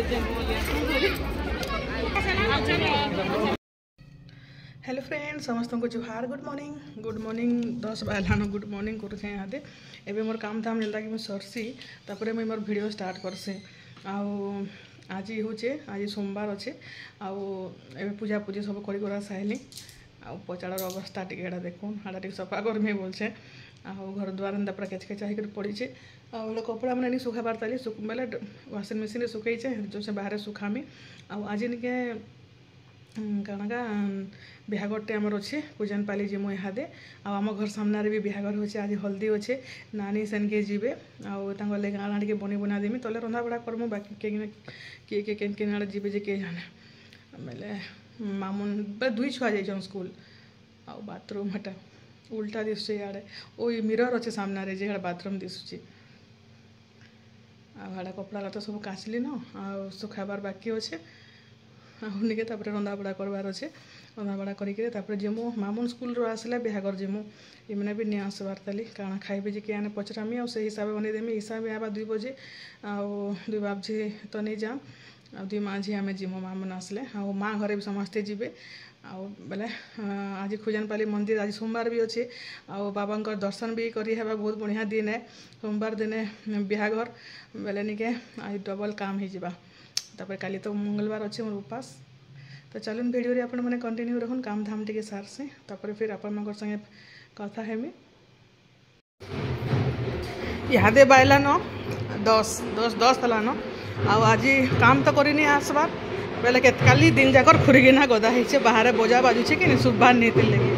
Hello friend समस्त को जुहार good morning 10 बालान good morning करुचे यहाँ एवं मोर काम धाम जेनता कि सरसी तापर मुझे मोर वीडियो स्टार्ट करसे आज हूँ आज सोमवार अच्छे आउ पूजा पूजी सब कर सारे आ पचाड़र अवस्था टे देखून हाँ टे सफा करमी बोलचे आउ घर द्वार एंता पूरा केचकेचा होकर पड़े आउ कपड़ा मैंने नहीं सुखाबार ताली बेले वाशिंग मशीन सुखैचे जो से बाहर सुखामी आज निके काणका बिहागरटे आमर अच्छे कुजनपाली जीमु इहादे आम घर सामने भी बिहागर होचे आज हल्दी अच्छे नानी सेन के जीवे आउ ले गाँव टे बनी बुना देमी तले रंधा बड़ा करमु बाकी किए केन आड़े जीवे जे किए जाने आमेले मामुन दुई छुआ जाइछन स्कूल आउ बाथरूम हटा उल्टा दिशुचे इे ओ मिरर अच्छे सामने जे बाथरूम दिशुची आड़ा कपड़ा लता सब काचली न आ सुखाबार बाकी अच्छे आनिके रंधा बड़ा करवार अच्छे रंधा बड़ा करके जीमु मामुन स्कूल आसला बिहागर जीमु इमने भी नहीं आसबार ताली काଣା खाइबे जे किए पचरामी आ हिसाब बनईदेमी हिसाब आवा 2 बजे आउ 2 बाबजी तो नहीं जाम आ 2 माझी आम जीमु मामुन आसले आ माँ घरे भी समस्ते जीवे आउ बेले आज खुजनपाली मंदिर आज सोमवार भी अच्छे आउ बाबा दर्शन भी करी हेबा बहुत बढ़िया दिन है सोमवार दिन बिहागर बेले निके आज डबल काम ही जावा तापर काली तो मंगलवार अच्छे मोर उपास तो चलन वीडियो आपण मैंने कंटिन्यू रखुन काम धाम टे सार से तापर फिर आपण संगे कथा हेमी इहादे बाइला न 10 हला न आज काम तो करनी आसबार बेले के काली दिन जाकर खुरीगिना गदा है बाहर बजा बाजुचे कि सुबार नहीं लगे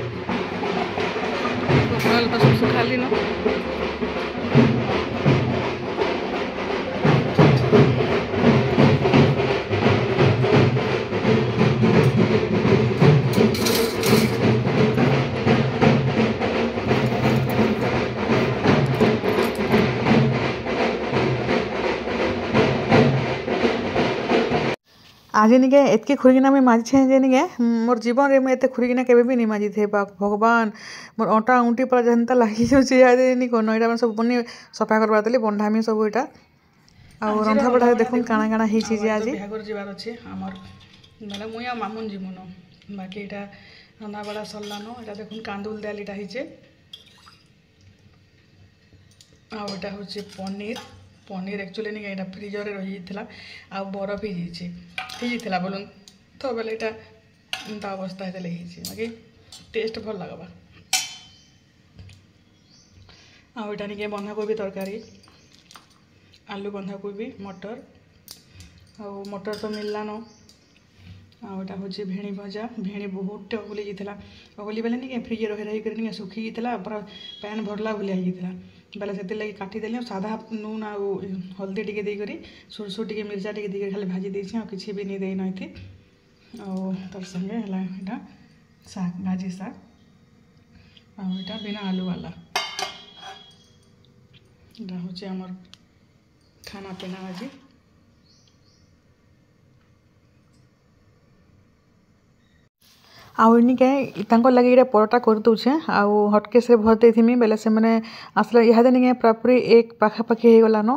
सब सुखाली न आज निके एतके खुरीगिना में माजी जे निके मोर जीवन रे एत खुरीगिना केबे भी नहीं माजी थे भगवान मोर अंटा उंटी पर जनता लगी जाऊँचे याद नहीं कौन यहाँ सब बनी सफा करवा देली बंधामी सब यहाँ आउ रंधा बड़ा देखुन काଣା काଣା ही चीज आज बिहागर जीवार अच्छे आमर बेले मुई मामुन जीमु न बाकी यहाँ रंधा बड़ा सरला न यहाँ देखुन कांदुल दाल यहाँ होचे आउ यहाँ हूँ पनीर एक्चुअली नहीं यहाँ फ्रिजर रही आ बरफ ही जाता बोलून तो बेले यहाँ अवस्था है बाकी टेस्ट भल लगवा आउ यहाँ नहीं बंधाकोबी तरकारी आलू बंधाकोबी मटर आउ मटर तो मिलला न आटा हूँ भेणी भजा भेणी बहुत अगुली जाता अगुली बेले नहीं फ्रिज रही सुखी जाता पूरा पैन भरला भाई बेले से लगे काटिदेली सादा नून आ हल्दी टे देकर सुरसु टे मिर्चा टे देकर खाली भाजी देसी किसी भी नहीं देना थी तार संगे है यहाँ शाग भाजी शाग आटा बिना आलू वाला यहाँ हूँ आमर खाना पीना आज आनिके लगे ये परोटा कर दूचे आउ हटकेस भर थी बेले से मैंने आसला इहादे निके पूरापूरी 1 पाखापाखी हो गलान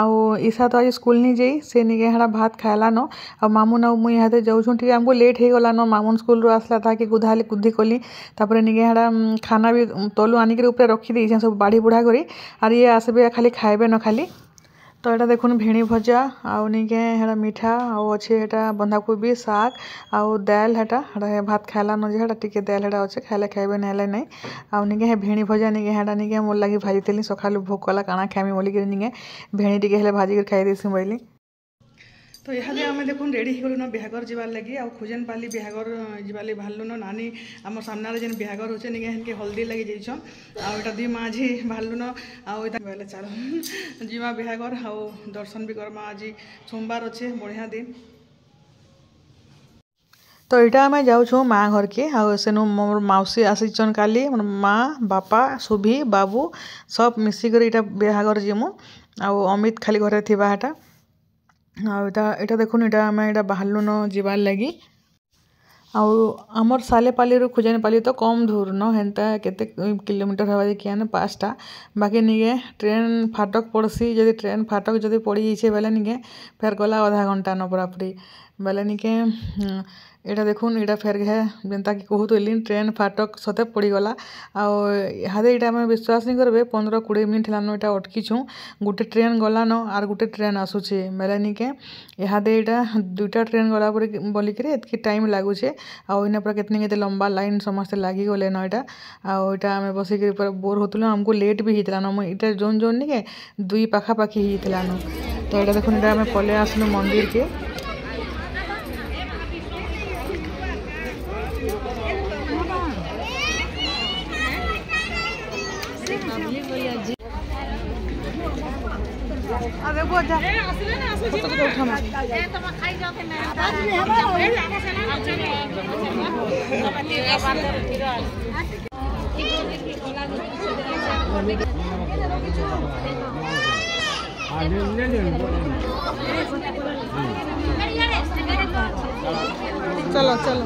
आउ ईसा तो आज स्कूल नहीं जाई से निके हड़ा भात खाएलान आ मामुन आउ मुई इहादे जाऊँ टे आमको लेट हो गलान मामुन स्कूल रू आसला था कि गुधाली गुधी कली तापर निके हड़ा खाना भी तलू आनिक ऊपर रखी दी सब बाढ़ी बुढ़ा करी आर ये आसबे खाली खाइबे न खाली तो यहाँ देखुन भेणी भजा आउ निके हेड़ा मीठा आउ अच्छे हेटा बंधाकोबी साग आउ दाल हेटा हेड़ा भात खाला न जे हेड़ा टिके दाल हेड़ा अच्छे खाइले खाइबे नहले नहीं आउ निके भेणी भजा निके हेड़ा निके मोर लगी भाजी थी सकालू भोक कला काଣା खाइमी बोलिक निके भेणी टिके हेले भाजी कर खाई देसी बोली तो यहाँ आम देखुन रेडी हो गलु बिहागर जीवार लगी आ खुजनपाली बिहागर जीवार बाहरलु न नानी आम सामने जेन बिहागर होचे निके हेनके हल्दी लगी जाइछन आ 2 माझी बाहरलु न आले चल जीवा बिहागर आ दर्शन भी करमा आज सोमवार अच्छे बढ़िया दिन तो यहाँ आम जाऊँ माँ घर के आनु मोर मौसी आसीचन काली मोर माँ बापा सुभी बाबू सब मिसिक बिहागर जीमु आउ अमित खाली घरे थिबा हेटा आटा देखुन यहाँ आम यहाँ बाहरलु न जीवार लगी आउ आमर सालेपाली खुजानीपाली तो कम दूर न हेन्ता केते किलोमीटर हवा किया न 5टा बाकी निके ट्रेन फाटक पड़सी जदि ट्रेन फाटक जदि पड़ी जाइछे बेले निके फेर गला आधा घंटा न पूरापूरी बेले निके एटा देखुन एटा फेर है जेनता कि कहूतली ट्रेन फाटक सते पड़ीगला आदे एटा आम विश्वास नहीं करबे 15-20 मिनट लान एटा अटकीछू गोटे ट्रेन गला न आर गोटे ट्रेन आसुचे बेले निके इहादे एटा 2टा ट्रेन गला बोलिक एतकी टाइम लगुचे आना पूरा कितने केते लंबा लाइन समस्ते लगी गले न एटा आटा आम बसिक पूरा बोर होतलु आमको लेट भी होता न इटा जोन जोन निके 2 पाखापाखि होता न तो यहाँ देखो आम पले आसलु मंदिर के चलो चलो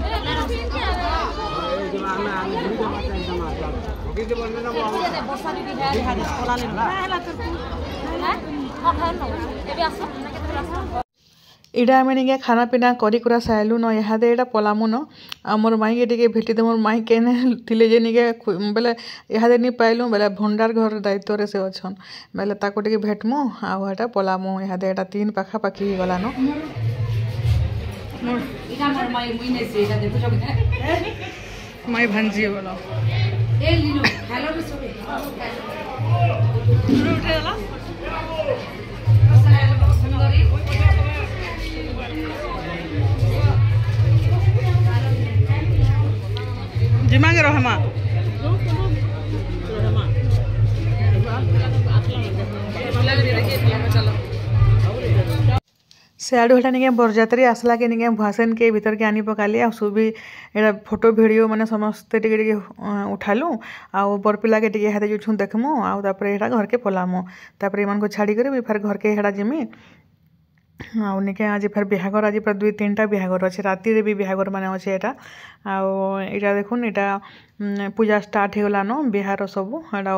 इटा आम निके खाना पीना करा साइलु न इहादे एटा पलामु न मोर माई के टिके भेटी मोर माई केने थिले जे निके बेले इहादे नहीं पाइलु बेले भंडार घर दायित्व रे से अछन बेले ताको टिके भेटमु आउ एटा पलामु इहादे एटा 3 पाखापाखि गला न माई भांजी बोला जिमागे रहमा सियाड़ू हेटा निके बरजात्री आसला के निके भुआसेन के भीतर के आनी पकाली आ सुबी एटा फोटो वीडियो माने समस्ते टिके टिके उठालु आ बरपिला के टिके हाथे जुछु देखमु आ तापर एटा घर के पलामु तापर इमान को छाड़ी कर फिर घर के हेटा जिमी आउ निके आज फिर बिहागर आज पूरा 2-3टा बिहागर अच्छे राति रे भी बिहागर माने अच्छे एटा आटा देखुन एटा पूजा स्टार्ट हो गला न बिहार सबू एटा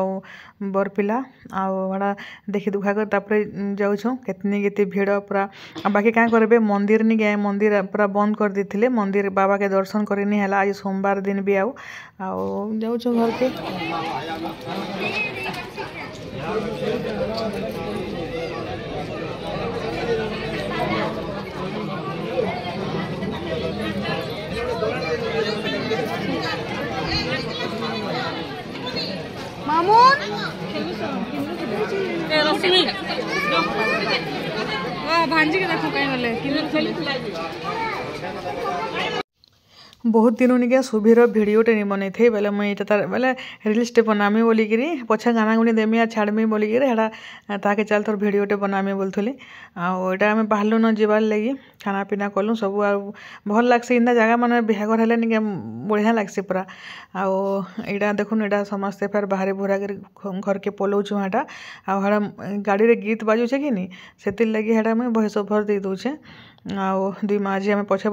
बरपिला आड़ा देखी दुखा कर तापर जाऊँ केतनी केते भीड़ पूरा बाकी क्या करबे मंदिर नहीं गए मंदिर पूरा बंद कर देथिले मंदिर बाबा के दर्शन करनी है आज सोमवार दिन भी आउ जाऊँ घर के मामून भांजी के देखो कहीं गले बहुत दिन निके सुभीर भिडियोटे नहीं बन थे बेले मुझे तार बेले रिल्सटे बनामी बोलिकी पछा गाना गुणी देमी आ छाड़मी बोलिकी हेटा ताके चल तोर भिडियोटे बनामी बोलथुली आटा आम बाहरलु न जीवार लगी खाना पीना कलु सब भल लगसी इन्दा जगह मैंने बिहागर हेले निके बढ़िया लगसी पूरा आटा देखुन एटा समस्ते फेर बाहर भूरा कर घर के पलौछु हेटा आड़ा गाड़ी रे गीत बाजुचे कि नहीं से लगी हेटा मुझे भॉइस ओवर दे दूचे आउ 2 माझी आम पछे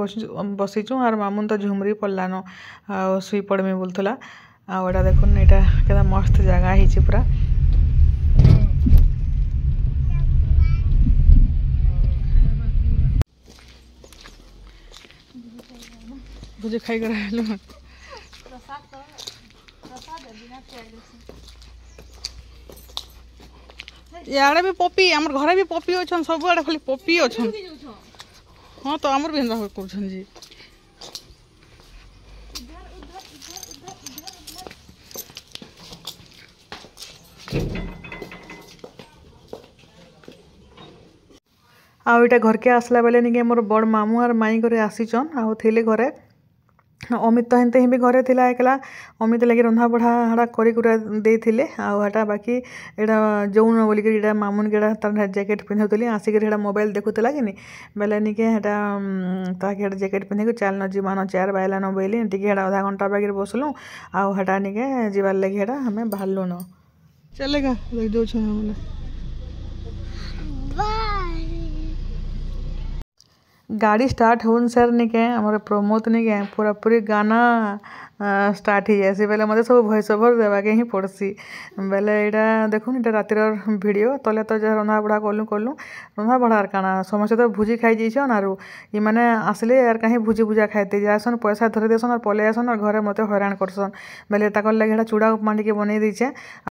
बसीचु आर मामुन तो झुमरी पड़लान शुई पड़मी बोलूला आटा देखुन एटा केदा मस्त जगह ही पूरा भुजे खाई कर यारे भी पपी आम घर भी पपी अच्छन सब आड़े खाली पपी अच्छन हाँ तो आमर भी एंदा करछन जी आटा घर के आसला बेले निके मोर बड़ मामू और माई घरे आसीचन आउ थिले घरे अमित तो हेनते भी घरे थिला एकला अमित लगे रंधा बढ़ा हाड़ा करा देते आटा बाकी एटा जौन बोलिक मामुन के तार जैकेट पिंधुली आसिक मोबाइल देखुला कि बेले निके हेटा ताके जैकेट पिंधे चल न जीवान 4 बाइला न बोली टी आधा घंटा बाकी बसलु आटा निके जीवार लगे हेटा हमें बाहरलु न चलेगा देख दो गाड़ी स्टार्ट होन सर निके हमर प्रमोद निके पूरा पूरी गाना स्टार्ट ही जासी बेले मते सब वॉइस ओवर देवा के ही पड़सी बेले एटा देखुन एटा रातिर वीडियो तले तो जे रंधा बड़ा कोलु रंधा बड़ा काना समस्त तो भुजी खाई जइछन आरो इ माने आसले यार काहे भुजी भुजा खाइते जासन पैसा धरे देसन और पले आसन और घरे मते हैरान करसन बेले ताकर लागि एटा चूड़ा उपमा के बनै दैछे।